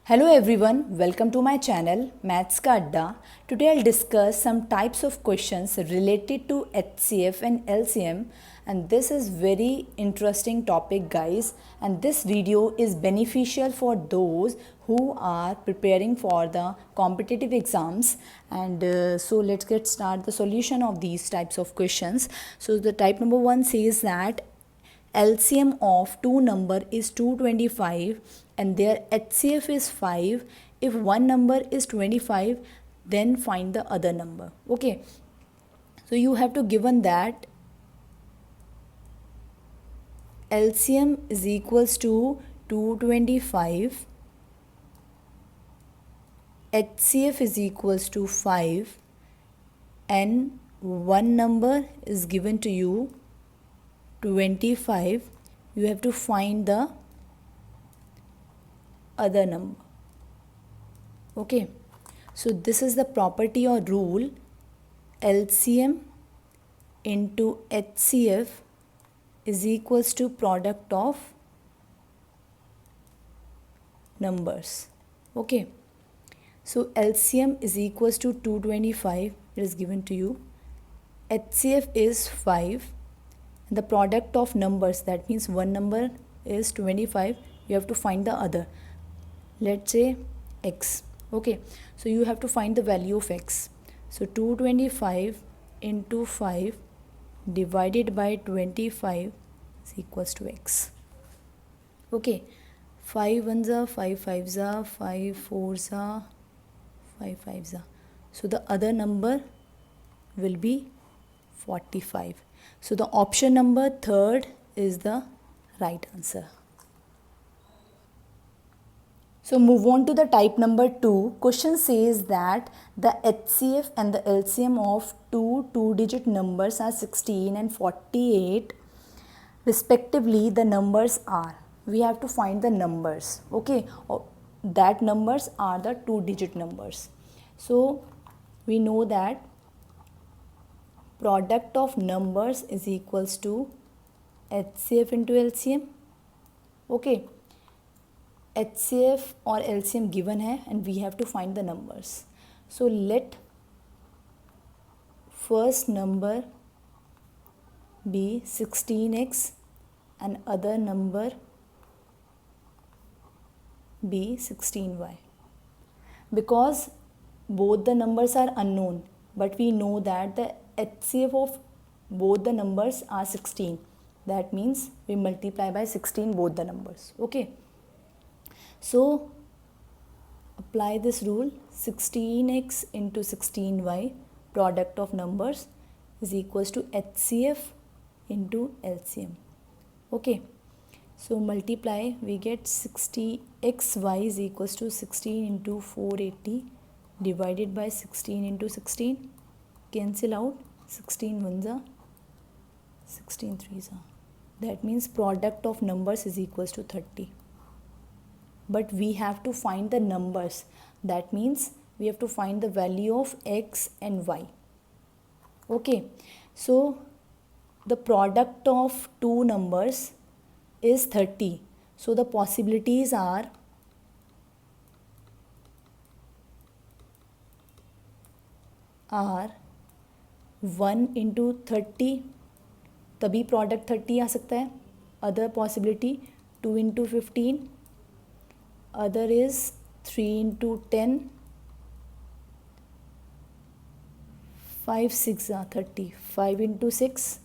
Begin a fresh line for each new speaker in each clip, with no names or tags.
Hello everyone, welcome to my channel Maths Ka Adda. Today I'll discuss some types of questions related to HCF and LCM, and this is very interesting topic guys, and this video is beneficial for those who are preparing for the competitive exams. And so let's get started the solution of these types of questions. So the type number 1 says that LCM of two number is 225 and their HCF is 5. If one number is 25, then find the other number. Okay, so you have to given that LCM is equals to 225, HCF is equals to 5, and one number is given to you 25. You have to find the other number. Okay, so this is the property or rule. LCM into HCF is equals to product of numbers. Okay, so LCM is equals to 225, it is given to you. HCF is 5. The product of numbers, that means one number is 25, you have to find the other. Let's say x. Okay, so you have to find the value of x. So 225 into 5 divided by 25 is equals to x. Okay, 5 ones are 5 fives are 5 fours are 5 fives are. So the other number will be 45. So the option number 3rd is the right answer. So move on to the type number 2. Question says that the HCF and the LCM of two-digit numbers are 16 and 48. Respectively, the numbers are. We have to find the numbers. Okay, that numbers are the two-digit numbers. So we know that product of numbers is equals to HCF into LCM. Okay, HCF or LCM given hai and we have to find the numbers. So let first number be 16x and other number be 16y, because both the numbers are unknown, but we know that the HCF of both the numbers are 16. That means we multiply by 16 both the numbers. Okay, so apply this rule. 16x into 16y, product of numbers, is equals to HCF into LCM. Okay, so multiply, we get 60xy is equals to 16 into 480 divided by 16 into 16. Cancel out, 16 ones are 16 threes are. That means product of numbers is equals to 30. But we have to find the numbers. That means we have to find the value of x and y. Okay, so the product of two numbers is 30. So the possibilities are one into 30, तभी product 30 आ सकता है. Other possibility 2 into 15, other is 3 into 10, 5 6 30, 5 into 6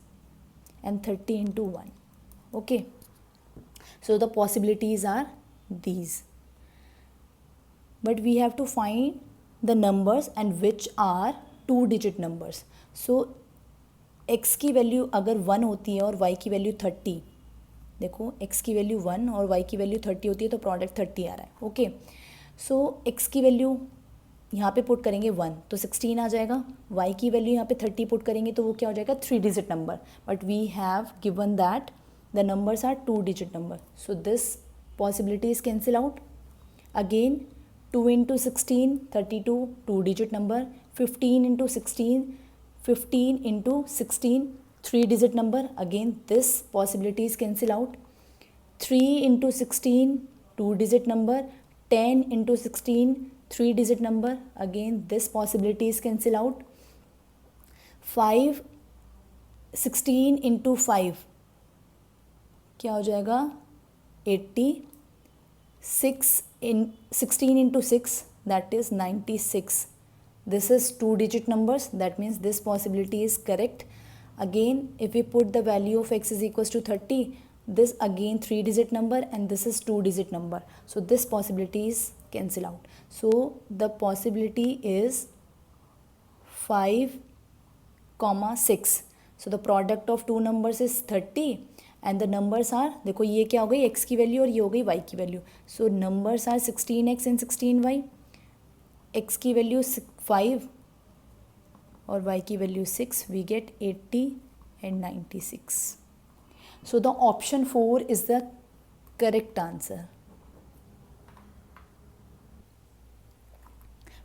and 30 into 1. Okay, so the possibilities are these, but we have to find the numbers and which are two-digit numbers. So x की value अगर 1 होती है और y की value 30, देखो x की value 1 और y की वैल्यू 30 होती है तो प्रोडक्ट 30 आ रहा है. ओके, सो x की वैल्यू यहाँ पे पुट करेंगे 1 तो 16 आ जाएगा. y की वैल्यू यहाँ पे 30 पुट करेंगे तो वो क्या हो जाएगा, 3-digit number. But we have given that the numbers are 2-digit number. So this possibilities cancel out. Again 2 into 16, 32, 2-digit number. 15 into 16, 15 into 16, 3-digit number. Again this possibilities cancel out. 3 into 16, 2-digit number. 10 into 16, 3 digit number, again this possibility is cancel out. 5 16 into 5 क्या हो जाएगा 80. 16 into 6 that is 96. This is 2 digit numbers, that means this possibility is correct. Again if we put the value of x is equals to 30, this again 3 digit number and this is 2 digit number, so this possibility is cancel out. So the possibility is 5, 6. So the product of two numbers is 30 and the numbers are, देखो ये क्या हो गई x की value और ये हो गई y की value. So numbers are 16x and 16y. x की वैल्यू 5 और y की value 6. We get 80 and 96. So the option 4 is the correct answer.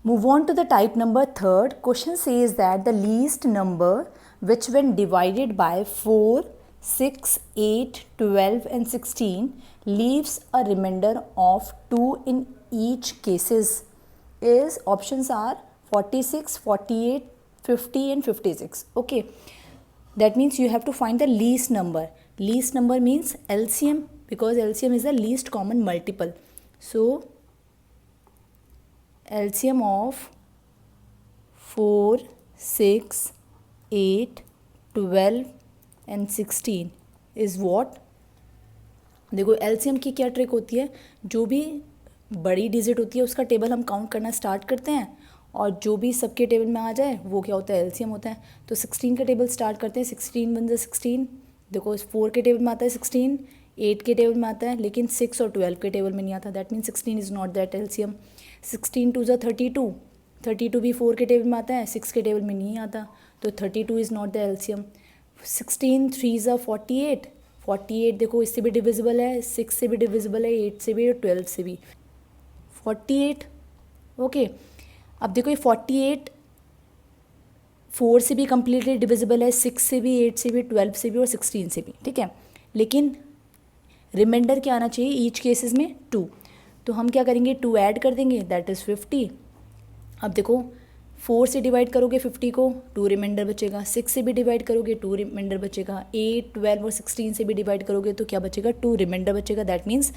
Move on to the type number 3rd. Question says that the least number which when divided by 4, 6, 8, 12 and 16 leaves a remainder of 2 in each cases is, options are 46, 48, 50 and 56. Okay, that means you have to find the least number. Least number means LCM, because LCM is the least common multiple. So LCM of 4, 6, 8, 12 and 16 is what? देखो LCM की क्या trick होती है, जो भी बड़ी digit होती है उसका टेबल हम काउंट करना स्टार्ट करते हैं और जो भी सबके टेबल में आ जाए वो क्या होता है, LCM होता है. तो 16 का टेबल स्टार्ट करते हैं. 16 वन 16. देखो 4 के टेबल में आता है 16, 8 के टेबल में आता है, लेकिन 6 और 12 के टेबल में नहीं आता. That means 16 is not that LCM. 16 2 ज़ा 32. 32 भी 4 के टेबल में आता है, 6 के टेबल में नहीं आता, तो 32 इज़ नॉट द LCM. 16 3 ज़ा 48. 48 देखो इससे भी डिविजिबल है, 6 से भी डिविजिबल है, 8 से भी और 12 से भी. 48. ओके, अब देखो ये 48 4 से भी कम्प्लीटली डिविजिबल है, 6 से भी, 8 से भी, 12 से भी और 16 से भी. ठीक है, लेकिन रिमाइंडर क्या आना चाहिए ईच केसेस में 2. तो हम क्या करेंगे, 2 ऐड कर देंगे, दैट इज़ 50. अब देखो 4 से डिवाइड करोगे 50 को, 2 रिमाइंडर बचेगा. 6 से भी डिवाइड करोगे 2 रिमाइंडर बचेगा. 8, 12 और 16 से भी डिवाइड करोगे तो क्या बचेगा, 2 रिमाइंडर बचेगा. That means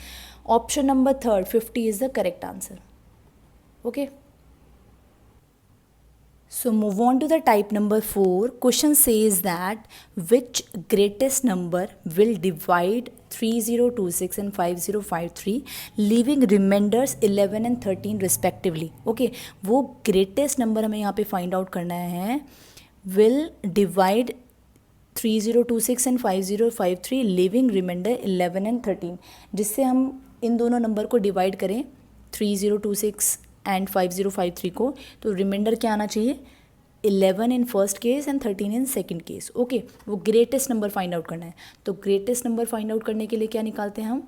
option number 3 50 is the correct answer. Okay, so move on to the type number 4. Question says that which greatest number will divide 3026 and 5053 leaving remainders 11 and 13 respectively. Okay, वो greatest number हमें यहाँ पे find out करना है. will divide 3026 and 5053 leaving remainder 11 and 13, जिससे हम इन दोनों number को डिवाइड करें 3026 एंड 5053 को, तो रिमाइंडर क्या आना चाहिए, 11 in first case and 13 in second case. Okay, वो ग्रेटेस्ट नंबर फाइंड आउट करना है. तो ग्रेटेस्ट नंबर फाइंड आउट करने के लिए क्या निकालते हैं हम,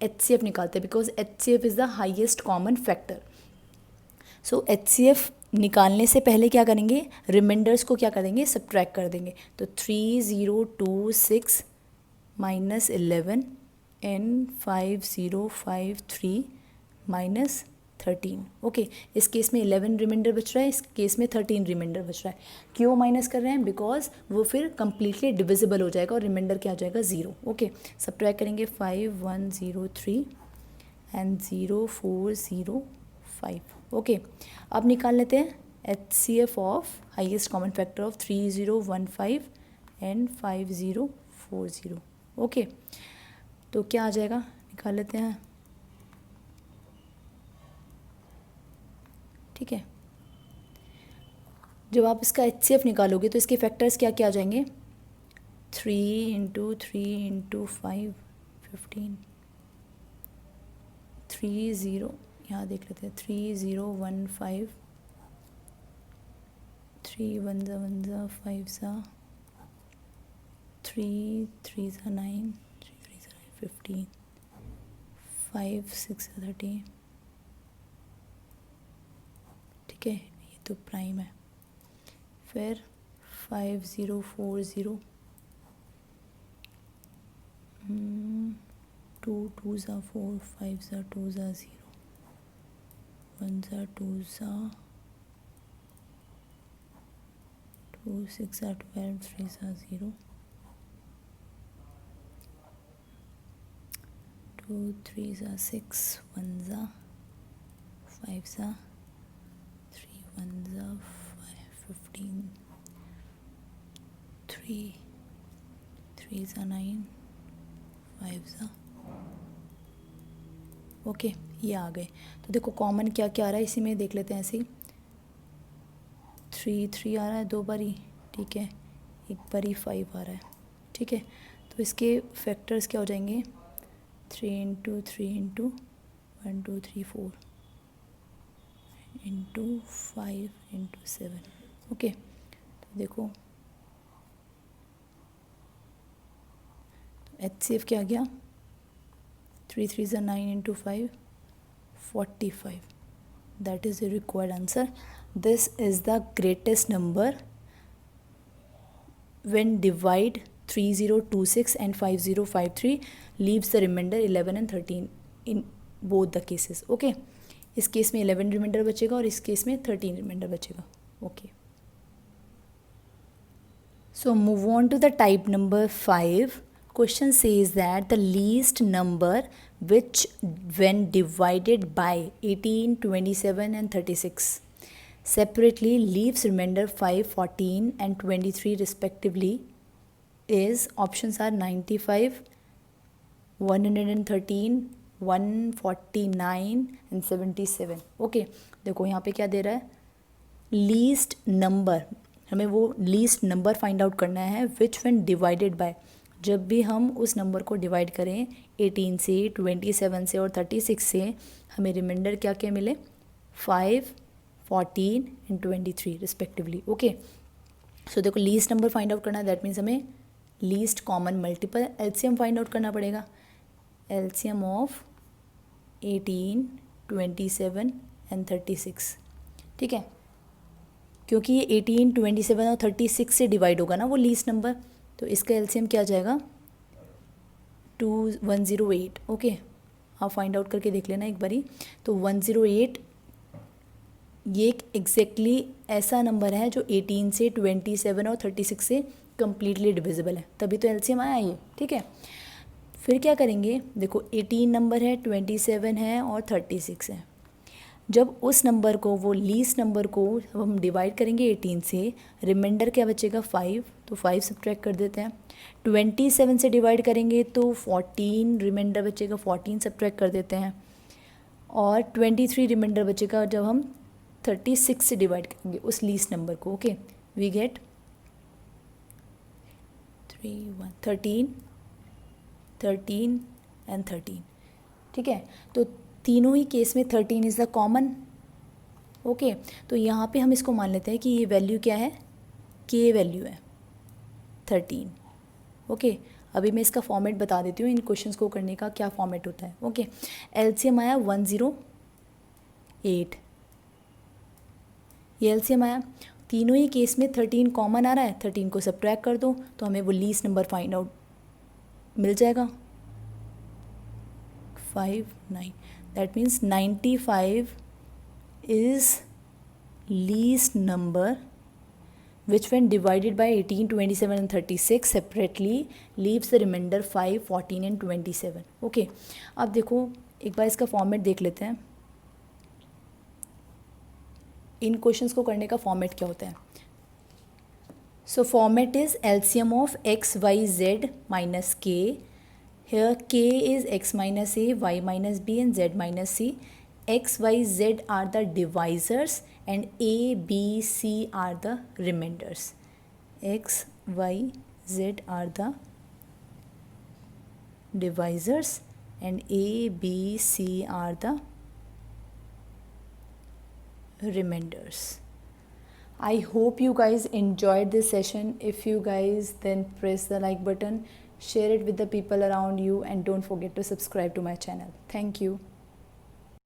HCF निकालते हैं, because HCF is the highest common factor. So HCF निकालने से पहले क्या करेंगे, रिमाइंडर्स को क्या करेंगे, सब्ट्रैक्ट कर देंगे. तो 3026 माइनस 11 एंड 5053 माइनस 13. ओके, इस केस में 11 रिमाइंडर बच रहा है, इस केस में 13 रिमाइंडर बच रहा है. क्यों माइनस कर रहे हैं, बिकॉज वो फिर कम्प्लीटली डिविजिबल हो जाएगा और रिमाइंडर क्या आ जाएगा, 0. ओके, सब्ट्रैक्ट करेंगे 5103 एंड 0405. ओके, अब निकाल लेते हैं HCF of highest common factor of 3015 and 5040. Okay, तो क्या आ जाएगा, निकाल लेते हैं. ठीक है, जब आप इसका HCF निकालोगे तो इसके फैक्टर्स क्या क्या आ जाएंगे, 3 इंटू 3 इंटू 5 15 30, यहाँ देख लेते हैं 3015 3 1 1 5 3 3 9 3 3 15 5 6 30. ठीक है, ये तो प्राइम है. फिर 5040 2 2 ज़ा 4 5 ज़ा 2 ज़ा 0 1 सा 2 सा 2 6 सा 12 3 सा 0 2 3 सा 6 1 सा 5 सा 3 1 सा 15 3 3 सा 9 5 सा ओके ये आ गए। तो देखो कॉमन क्या क्या आ रहा है इसी में देख लेते हैं ऐसे ही 3 3 आ रहा है 2 बारी, ठीक है, 1 बारी 5 आ रहा है, ठीक है। तो इसके फैक्टर्स क्या हो जाएंगे 3 into 3 into 1 2 3 4 into 5 into 7 okay. तो देखो HCF क्या आ गया 3 3 ज़ा 9 into 5 45 that is the required answer. This is the greatest number when divide 3026 and 5053 leaves the remainder 11 and 13 in both the cases okay। इस केस में 11 रिमाइंडर बचेगा और इस केस में 13 रिमाइंडर बचेगा okay. So move on to the type number 5. Question says that the least number which when divided by 18 27 and 36 separately leaves remainder 5 14 and 23 respectively is options are 95 113 149 and 77 okay. देखो यहाँ पे क्या दे रहा है least number, हमें वो least number find out करना है विच व्हेन डिवाइडेड बाय, जब भी हम उस नंबर को डिवाइड करें 18 से 27 से और 36 से हमें रिमाइंडर क्या क्या मिले 5 14 एंड 23 रिस्पेक्टिवली ओके। सो देखो लीस्ट नंबर फाइंड आउट करना है दैट मीन्स हमें least common multiple LCM find out करना पड़ेगा। एलसीएम ऑफ 18 27 एंड 36 ठीक है, क्योंकि ये 18 27 और 36 से डिवाइड होगा ना वो लीस्ट नंबर, तो इसका एलसीएम क्या आ जाएगा 108 ओके। आप फाइंड आउट करके देख लेना एक बारी। तो 108 ये एक एग्जैक्टली ऐसा नंबर है जो 18 से 27 और 36 से कम्प्लीटली डिविजिबल है, तभी तो एलसीएम आया ये, ठीक है। फिर क्या करेंगे, देखो 18 नंबर है, 27 है और 36 है। जब उस नंबर को, वो लीस्ट नंबर को हम डिवाइड करेंगे 18 से, रिमाइंडर क्या बचेगा 5, तो 5 सब्ट्रैक्ट कर देते हैं। 27 से डिवाइड करेंगे तो 14 रिमाइंडर बचेगा, 14 सब्ट्रैक्ट कर देते हैं। और 23 रिमाइंडर बचेगा जब हम 36 से डिवाइड करेंगे उस लीस्ट नंबर को ओके। वी गेट 13 एंड 13 ठीक है। तो तीनों ही केस में 13 इज़ द कॉमन ओके। तो यहाँ पे हम इसको मान लेते हैं कि ये वैल्यू क्या है, के वैल्यू है 13 ओके। अभी मैं इसका फॉर्मेट बता देती हूँ, इन क्वेश्चंस को करने का क्या फॉर्मेट होता है ओके। एलसीएम आया 108, ये एलसीएम आया, तीनों ही केस में 13 कॉमन आ रहा है, 13 को सब्ट्रैक्ट कर दो तो हमें वो लीस्ट नंबर फाइंड आउट मिल जाएगा 5 9। That means 95 is least number which when divided by 18 27 and 36 separately leaves the remainder 5 14 and 27 okay। अब देखो एक बार इसका फॉर्मेट देख लेते हैं, इन क्वेश्चंस को करने का फॉर्मेट क्या होता है। So format is LCM of x y z minus k. Here k is x minus a, y minus b and z minus c. X, y, z are the divisors and a, b, c are the remainders. X, y, z are the divisors and a, b, c are the remainders. I hope you guys enjoyed this session. If you guys, then press the like button, share it with the people around you and don't forget to subscribe to my channel. Thank you.